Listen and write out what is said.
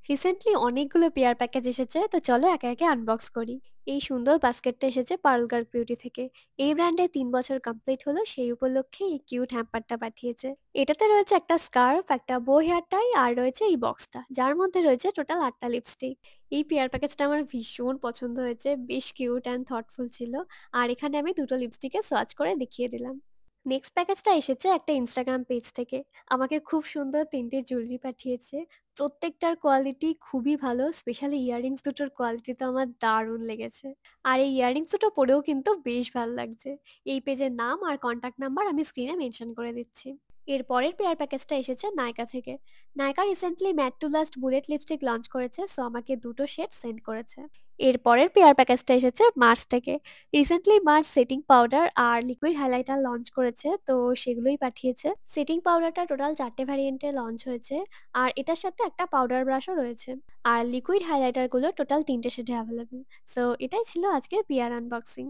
Recently অনেকগুলো pair package এসেছে, তো চলো একে একে আনবক্স করি। এই সুন্দর বাস্কেটটা এসেছে পার্লগার্ক বিউটি থেকে। এই ব্র্যান্ডে 3 বছর কমপ্লিট হলো, সেই উপলক্ষে এই কিউট হ্যাম্পারটা পাঠিয়েছে। এটাতে রয়েছে একটা স্কার্ফ, একটা বো হেয়ার টাই, আর রয়েছে এই বক্সটা যার মধ্যে রয়েছে টোটাল 8টা লিপস্টিক। এই পেয়ার প্যাকেজটা আমার ভীষণ পছন্দ হয়েছে, বেশ কিউট অ্যান্ড থটফুল ছিল। আর এখানে আমি দুটো লিপস্টিকে সোয়াচ করে দেখিয়ে দিলাম। নেক্সট প্যাকেজটা এসেছে একটা ইনস্টাগ্রাম পেজ থেকে। আমাকে খুব সুন্দর 3টে জুয়েলারি পাঠিয়েছে। প্রত্যেকটার কোয়ালিটি খুবই ভালো। স্পেশালি ইয়াররিংস দুটোর কোয়ালিটি তো আমার দারুণ লেগেছে। আর এই ইয়াররিংস দুটো পরেও কিন্তু বেশ ভালো লাগছে। এই পেজের নাম আর কন্ট্যাক্ট নাম্বার আমি স্ক্রিনে মেনশন করে দিচ্ছি। এর পরের পেয়ার প্যাকেজটা এসেছে নায়কা থেকে। Nykaa recently matte to last bullet lipstick launch করেছে, সো আমাকে দুটো শেড সেন্ড করেছে। এর পরের পেয়ার প্যাকেজটা এসেছে মার্স থেকে। রিসেন্টলি মার্স সেটিং পাউডার আর লিকুইড হাইলাইটার লঞ্চ করেছে, তো সেগুলোই পাঠিয়েছে। সেটিং পাউডারটা টোটাল 4টে ভ্যারিয়েন্টে লঞ্চ হয়েছে, আর এটার সাথে একটা পাউডার ব্রাশও রয়েছে। আর লিকুইড হাইলাইটারগুলো টোটাল 3টে শেডে অ্যাভেলেবল। সো এটাই ছিল আজকে পিয়ার আনবক্সিং।